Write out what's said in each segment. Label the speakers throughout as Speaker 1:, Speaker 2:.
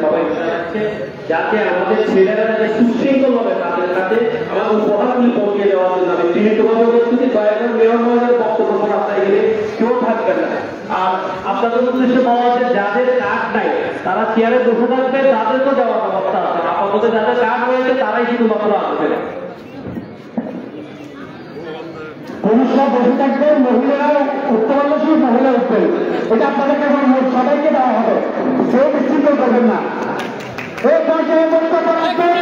Speaker 1: সবাই যাচ্ছে যাতে আমাদের ছেলেরা যাতে সুশৃঙ্খল হবে তাদের কাছে আমার উপহারগুলি পৌঁছে দেওয়ার জন্য আমি সীমিতভাবে বলছি দয়া করে মেয়র মহোদয়ের বক্তব্য রাস্তায় গেলে কেউ থাকবে না। আর আপনাদের উদ্দেশ্যে বলা হচ্ছে যাদের কার্ড নাই তারা চেয়ারে বসে থাকবে, তাদেরকেও দেওয়ার ব্যবস্থা আছে। আপাতত যাদের কার্ড রয়েছে তারাই শুধুমাত্র আসবে।
Speaker 2: পুরুষরা বসে থাকবেন, মহিলারা উত্তরাংশী মহিলা উঠবেন, এটা আপনাদেরকে সবাইকে দেওয়া হবে, কেউ বিচ্ছিন্ন করবেন না। এই পর্যায়ে বক্তব্য রাখবেন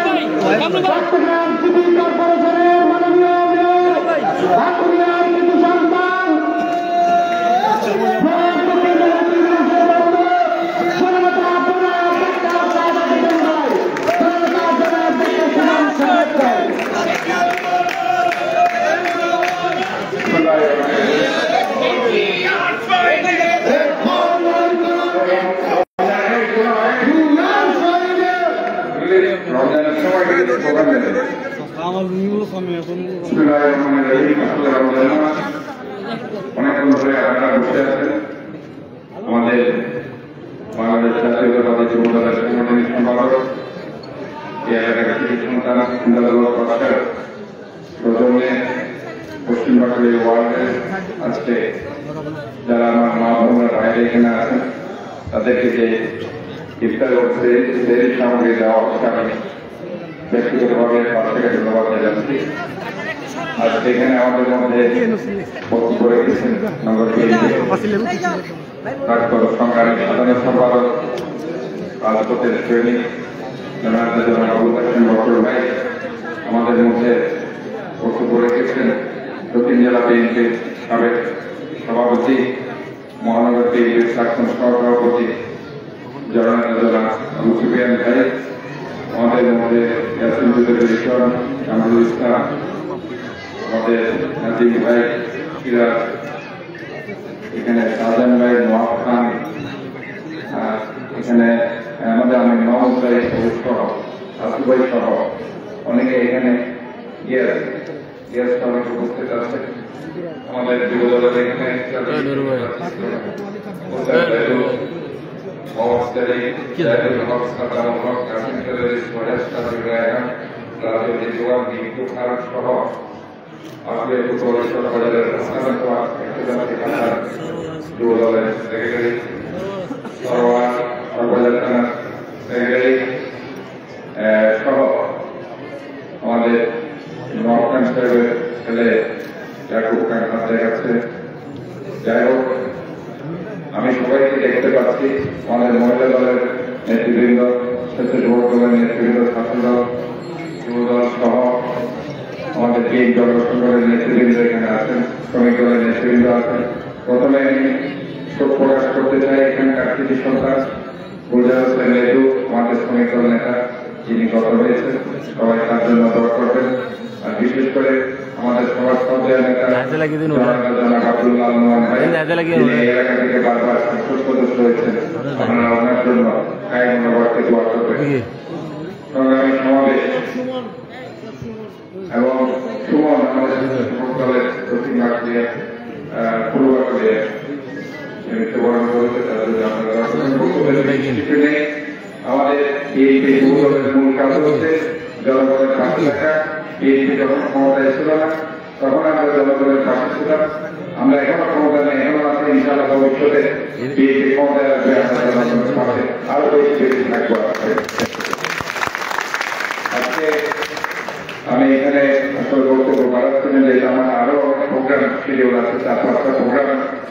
Speaker 2: চট্টগ্রাম সিটি কর্পোরেশনের মাননীয় মেয়র আকুলিয়ার কিছু সন্তান
Speaker 3: অনেকক্ষণ ধরে আপনারা বসে আছেন। আমাদের বাংলাদেশ জাতীয়তাবাদী যুব দলের সাংগঠনিক সম্পাদক এই এলাকার কৃষি সন্তান সৌজন্যে পশ্চিম বাঁকুড়া ওয়ার্ডের আজকে যারা আমার মা বোনরা বাইরে এখানে আছেন তাদেরকে যে ইফতার করতে দেরি সামগ্রী দেওয়া হচ্ছে আমি ব্যক্তিগতভাবে পাশ থেকে ধন্যবাদ জানাচ্ছি। আজকে এখানে আমাদের মধ্যে বক্তব্য রেখেছেন নগর ডাক্তার সংগ্রামী সাধারণ সম্পাদক রাজপথের সৈনিক বকর ভাই আমাদের মধ্যে বক্তব্য রেখেছেন। দক্ষিণ জেলা বিএনপির সাবেক সভাপতি, মহানগর বিএনপির প্রাক্তন সহসভাপতি জননেতা আবু সুফিয়ান ভাই, আমাদের মধ্যে ইয়াসিন ইসলাম, কামরুল ইসলাম, আমাদের নাজিম ভাই, সিরাজ, এখানে শাহজাহান ভাই, নোয়াব খান, এখানে আমাদের আমি মোহাম্মদ ভাই সহ আসু ভাই সহ অনেকে এখানে অনেকে উপস্থিত আছে। আমাদের যুব দলের এখানে যুব দলের সেক্রেটারি সেক্রেটারি সহ আমাদের নওয়াব খান সাহেবের ছেলে ইয়াকুব খান হাতের কাছে। যাই হোক, আমি সবাইকে দেখতে পাচ্ছি, আমাদের মহিলা দলের নেতৃবৃন্দ, স্বেচ্ছাসেবক দলের নেতৃবৃন্দ, ছাত্র দল, যুব দল সহ আমাদের তিন জনসংঘের নেতৃবৃন্দ এখানে আছেন, শ্রমিক দলের নেতৃবৃন্দ আছেন। প্রথমে আমি শোক প্রকাশ করতে চাই এখানকার কৃষি সন্তান গুলজার হোসেন লেদু, আমাদের শ্রমিক দল নেতা, যিনি গত হয়েছেন, সবাই তার জন্য দোয়া করবেন। আর বিশেষ করে আমাদের সমাজ পর্যায়ের নেতা আব্দুল্লাহ ভাই, যিনি এই এলাকা থেকে বারবার সংসদ সদস্য হয়েছেন, আপনারা ওনার জন্য কায়ম মনোভাবকে দোয়া করবেন। সংগ্রামী সমাবেশ এবং সুমন আমাদের দলের দক্ষিণ বাঁকুড়িয়া পূর্ব বাঁকুড়িয়া মৃত্যুবরণ করেছে, তাদের আমাদের বিএনপি যুব দলের মূল কাজ হচ্ছে জনগণের পাশে থাকা। বিএনপি যখন ক্ষমতায় ছিল না তখন আমরা জনগণের পাশে ছিলাম, আমরা এখনো ক্ষমতা নেই, এখনো আছে, ইনশাআল্লাহ ভবিষ্যতে বিএনপি ক্ষমতায় আসবে, আমরা জনগণের পাশে আরো বেশি থাকবো। আজকে আমি এখানে আসলে বক্তব্য বাড়াচ্ছিলেন যে আমার আরো প্রোগ্রাম শিডিউল আছে, 4-5টা প্রোগ্রাম,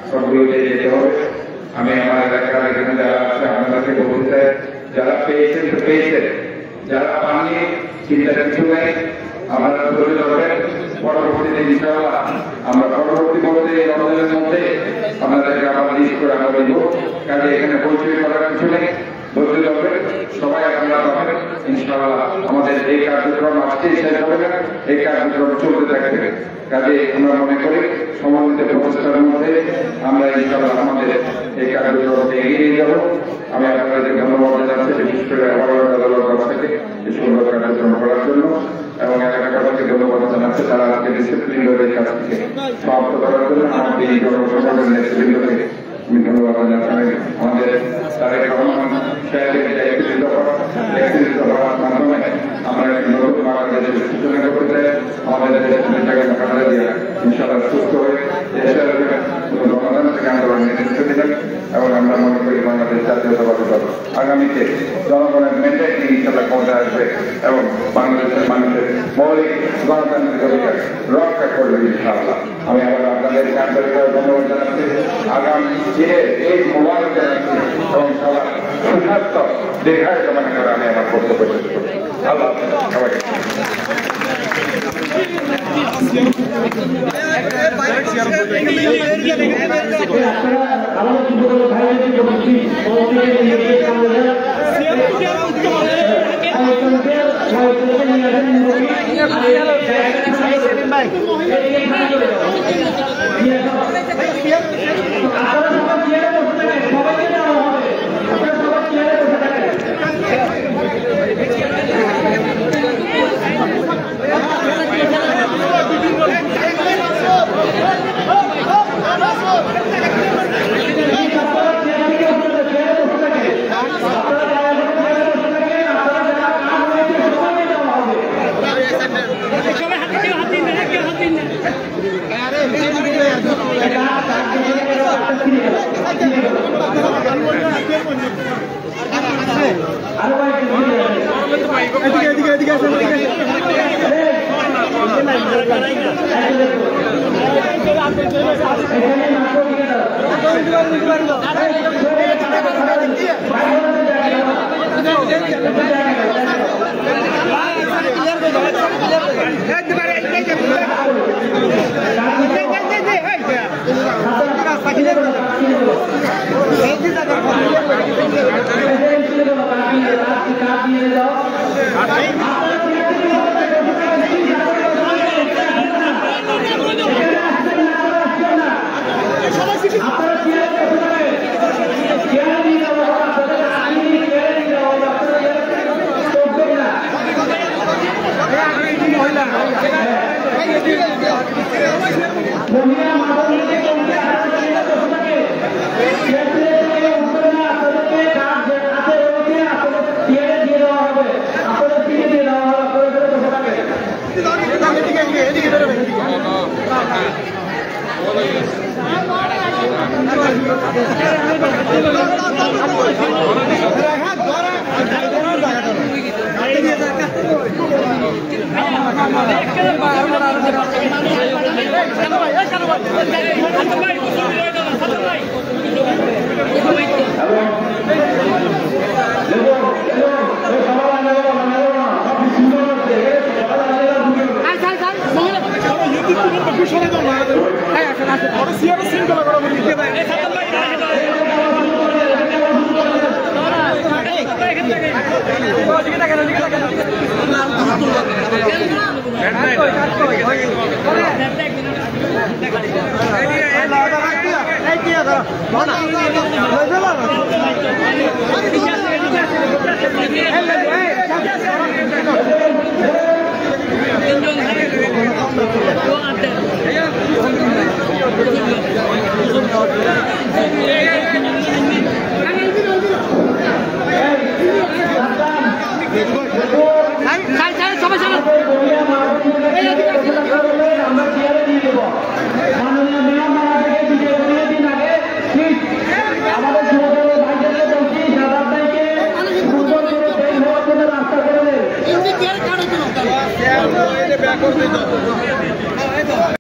Speaker 3: সবগুলো যেতে হবে। আমি আমার এলাকার এখানে যারা আছে আপনাদেরকে বলতে চাই, যারা পেয়েছেন তো পেয়েছেন, যারা পাননি চিন্তার কিছু নেই, আপনারা ধরে ধরবেন। পরবর্তীতে ইনশাআল্লাহ আমরা পরবর্তী বলতে এই রমজানের মধ্যে আপনাদেরকে আবার লিস্ট করে আমরা দিব। কাজে এখানে পরিচয় করার কিছু নেই, ধরে ধরবেন, সবাই আপনারা পাবেন ইনশাআল্লাহ। আমাদের এই কার্যক্রম আজকেই শেষ হবে না, এই কার্যক্রম চলতে থাকবে। কাজে আমরা মনে করি সমন্বিত প্রচেষ্টার মধ্যে আমরা ইনশাআল্লাহ আমাদের এই কার্যক্রমকে এগিয়ে নিয়ে যাব। আমি আপনাদের ধন্যবাদ জানাচ্ছি, বিশেষ করে থেকে এই সুন্দর কার্যক্রম করার জন্য, এবং এলাকাবাসীকে ধন্যবাদ জানাচ্ছি তারা আজকে ডিসিপ্লিন এই কাজ থেকে সমাপ্ত করার জন্য। আমাদের এই জনসংখ্যার নেতৃবৃন্দকে আমি ধন্যবাদ জানাচ্ছি। আমাদের তারেক রহমান সাহেবের বাংলাদেশ জাতীয়তাবাদী দল আগামীতে জনগণের ম্যান্ডেট নিয়ে হিসাবে ক্ষমতা আসবে এবং বাংলাদেশের মানুষের মৌলিক গণতান্ত্রিক অধিকার রক্ষা করবে ইনশাআল্লাহ। আমি আবার আপনাদেরকে আন্তরিকভাবে ধন্যবাদ জানাচ্ছি। আগামী দিনে এই মোবারক জানাচ্ছি এবং সবার সুস্বাস্থ্য দীর্ঘায়ু কামনা করে আমি আমার বক্তব্য শেষ করছি। আল্লাহ সবাইকে।
Speaker 2: রাস্তা করে